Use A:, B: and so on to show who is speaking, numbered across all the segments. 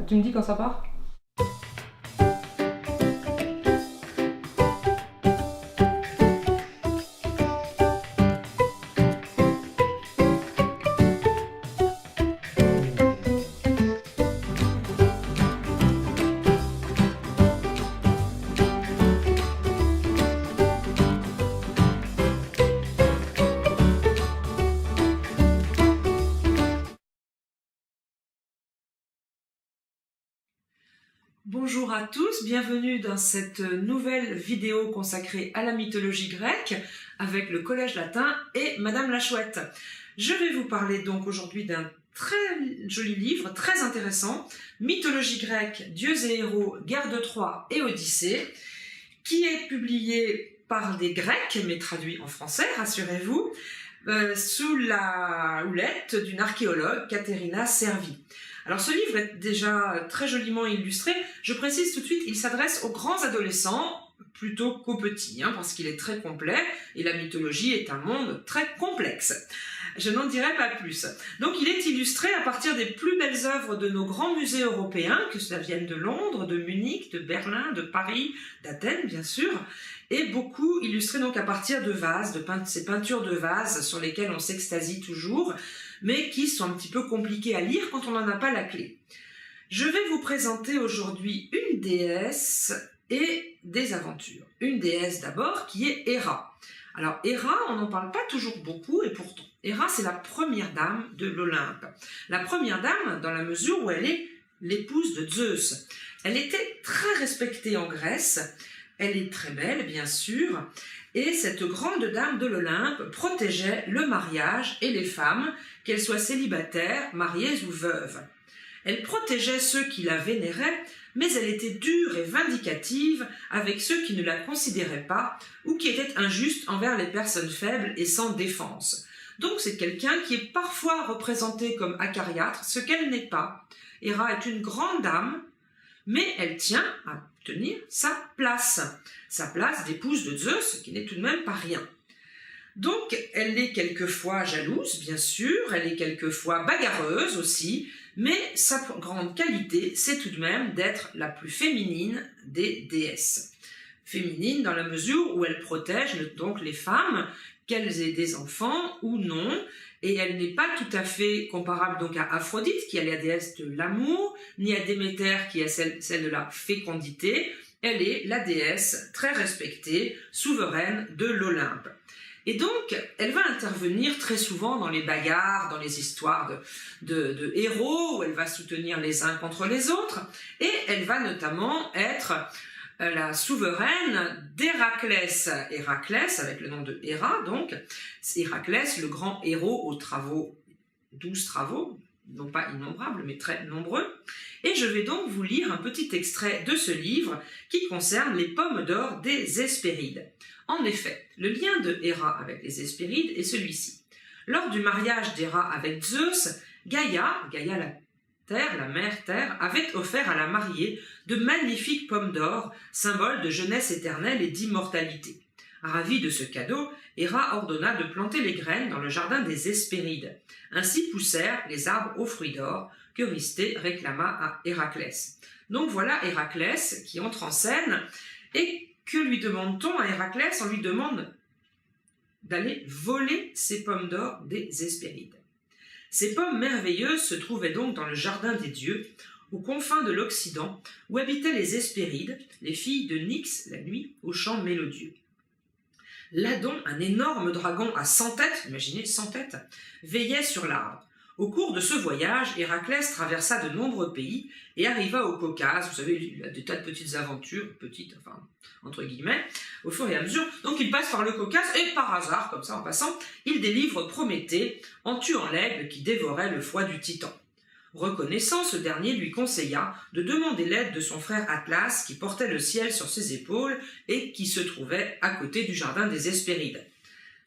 A: Tu me dis quand ça part?
B: Bonjour à tous, bienvenue dans cette nouvelle vidéo consacrée à la mythologie grecque avec le Collège latin et Madame la Chouette. Je vais vous parler donc aujourd'hui d'un très joli livre, très intéressant, Mythologie grecque, dieux et héros, guerre de Troie et Odyssée, qui est publié par des Grecs, mais traduit en français, rassurez-vous, sous la houlette d'une archéologue, Katerina Servi. Alors ce livre est déjà très joliment illustré. Je précise tout de suite, il s'adresse aux grands adolescents plutôt qu'aux petits, parce qu'il est très complet et la mythologie est un monde très complexe. Je n'en dirai pas plus. Donc il est illustré à partir des plus belles œuvres de nos grands musées européens, que cela vienne de Londres, de Munich, de Berlin, de Paris, d'Athènes bien sûr, et beaucoup illustré donc à partir de vases, ces peintures de vases sur lesquelles on s'extasie toujours, mais qui sont un petit peu compliquées à lire quand on n'en a pas la clé. Je vais vous présenter aujourd'hui une déesse et des aventures. Une déesse d'abord qui est Héra. Alors Héra, on n'en parle pas toujours beaucoup et pourtant, Héra c'est la première dame de l'Olympe. La première dame dans la mesure où elle est l'épouse de Zeus. Elle était très respectée en Grèce, elle est très belle bien sûr, et cette grande dame de l'Olympe protégeait le mariage et les femmes, qu'elles soient célibataires, mariées ou veuves. Elle protégeait ceux qui la vénéraient, mais elle était dure et vindicative avec ceux qui ne la considéraient pas ou qui étaient injustes envers les personnes faibles et sans défense. Donc c'est quelqu'un qui est parfois représenté comme acariâtre, ce qu'elle n'est pas. Héra est une grande dame, mais elle tient à tenir sa place d'épouse de Zeus, ce qui n'est tout de même pas rien. Donc, elle est quelquefois jalouse, bien sûr, elle est quelquefois bagarreuse aussi, mais sa grande qualité, c'est tout de même d'être la plus féminine des déesses. Féminine dans la mesure où elle protège donc les femmes, qu'elles aient des enfants ou non, et elle n'est pas tout à fait comparable donc à Aphrodite, qui est la déesse de l'amour, ni à Déméter, qui est celle de la fécondité. Elle est la déesse très respectée, souveraine de l'Olympe. Et donc, elle va intervenir très souvent dans les bagarres, dans les histoires de héros, où elle va soutenir les uns contre les autres, et elle va notamment être la souveraine d'Héraclès. Héraclès, avec le nom de Héra, donc, Héraclès, le grand héros aux travaux, 12 travaux, non pas innombrables, mais très nombreux. Et je vais donc vous lire un petit extrait de ce livre qui concerne les pommes d'or des Hespérides. En effet, le lien de Héra avec les Hespérides est celui-ci. Lors du mariage d'Héra avec Zeus, Gaïa la mère Terre, avait offert à la mariée de magnifiques pommes d'or, symbole de jeunesse éternelle et d'immortalité. Ravie de ce cadeau, Héra ordonna de planter les graines dans le jardin des Hespérides. Ainsi poussèrent les arbres aux fruits d'or qu'Eurysthée réclama à Héraclès. Donc voilà Héraclès qui entre en scène. Et que lui demande-t-on à Héraclès? On lui demande d'aller voler ces pommes d'or des Hespérides. Ces pommes merveilleuses se trouvaient donc dans le jardin des dieux, aux confins de l'Occident, où habitaient les Hespérides, les filles de Nyx la nuit, au chant mélodieux. Ladon, un énorme dragon à 100 têtes, imaginez 100 têtes, veillait sur l'arbre. Au cours de ce voyage, Héraclès traversa de nombreux pays et arriva au Caucase. Vous savez, il a des tas de petites aventures, petites, enfin, entre guillemets, au fur et à mesure. Donc il passe par le Caucase et par hasard, comme ça en passant, il délivre Prométhée en tuant l'aigle qui dévorait le foie du titan. Reconnaissant, ce dernier lui conseilla de demander l'aide de son frère Atlas qui portait le ciel sur ses épaules et qui se trouvait à côté du jardin des Hespérides.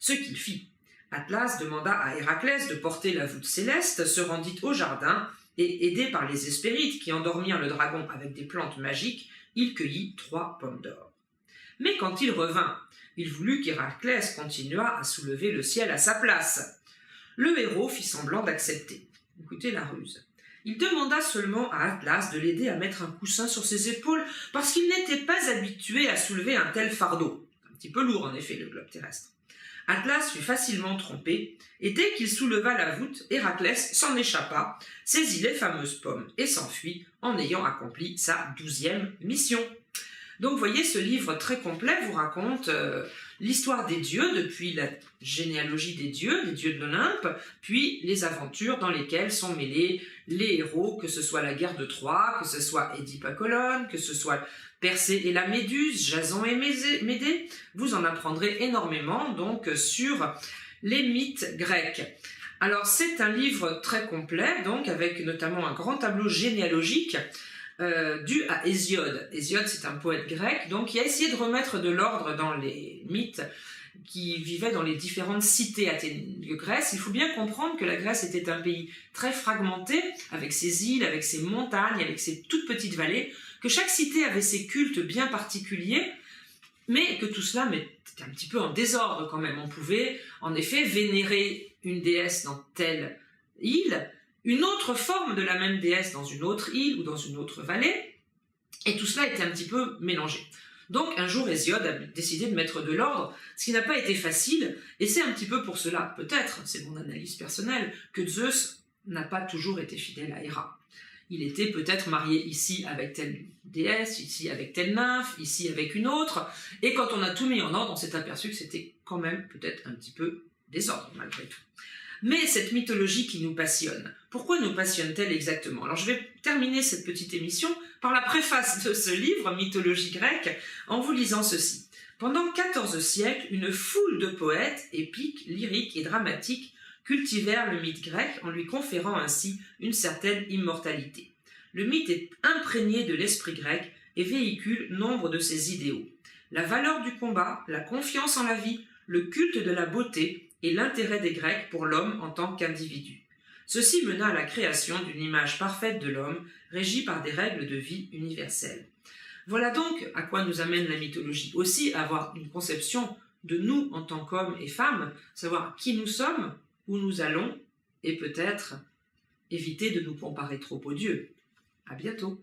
B: Ce qu'il fit. Atlas demanda à Héraclès de porter la voûte céleste, se rendit au jardin et, aidé par les Hespérides qui endormirent le dragon avec des plantes magiques, il cueillit 3 pommes d'or. Mais quand il revint, il voulut qu'Héraclès continuât à soulever le ciel à sa place. Le héros fit semblant d'accepter. Écoutez la ruse. Il demanda seulement à Atlas de l'aider à mettre un coussin sur ses épaules parce qu'il n'était pas habitué à soulever un tel fardeau. Un petit peu lourd en effet le globe terrestre. Atlas fut facilement trompé, et dès qu'il souleva la voûte, Héraclès s'en échappa, saisit les fameuses pommes et s'enfuit en ayant accompli sa 12e mission. Donc vous voyez, ce livre très complet vous raconte l'histoire des dieux, depuis la généalogie des dieux de l'Olympe, puis les aventures dans lesquelles sont mêlés les héros, que ce soit la guerre de Troie, que ce soit Édipe à Colonne, que ce soit Persée et la Méduse, Jason et Médée. Vous en apprendrez énormément donc sur les mythes grecs. Alors c'est un livre très complet, donc avec notamment un grand tableau généalogique dû à Hésiode. Hésiode, c'est un poète grec, donc qui a essayé de remettre de l'ordre dans les mythes qui vivaient dans les différentes cités de Grèce. Il faut bien comprendre que la Grèce était un pays très fragmenté, avec ses îles, avec ses montagnes, avec ses toutes petites vallées, que chaque cité avait ses cultes bien particuliers, mais que tout cela était un petit peu en désordre quand même. On pouvait en effet vénérer une déesse dans telle île, une autre forme de la même déesse dans une autre île ou dans une autre vallée, et tout cela était un petit peu mélangé. Donc un jour Hésiode a décidé de mettre de l'ordre, ce qui n'a pas été facile, et c'est un petit peu pour cela, peut-être, c'est mon analyse personnelle, que Zeus n'a pas toujours été fidèle à Héra. Il était peut-être marié ici avec telle déesse, ici avec telle nymphe, ici avec une autre, et quand on a tout mis en ordre, on s'est aperçu que c'était quand même peut-être un petit peu désordre malgré tout. Mais cette mythologie qui nous passionne, pourquoi nous passionne-t-elle exactement? Alors je vais terminer cette petite émission par la préface de ce livre, Mythologie grecque, en vous lisant ceci. Pendant 14 siècles, une foule de poètes, épiques, lyriques et dramatiques, cultivèrent le mythe grec en lui conférant ainsi une certaine immortalité. Le mythe est imprégné de l'esprit grec et véhicule nombre de ses idéaux. La valeur du combat, la confiance en la vie, le culte de la beauté et l'intérêt des Grecs pour l'homme en tant qu'individu. Ceci mena à la création d'une image parfaite de l'homme, régie par des règles de vie universelles. Voilà donc à quoi nous amène la mythologie. Aussi avoir une conception de nous en tant qu'hommes et femmes, savoir qui nous sommes, où nous allons, et peut-être éviter de nous comparer trop aux dieux. À bientôt.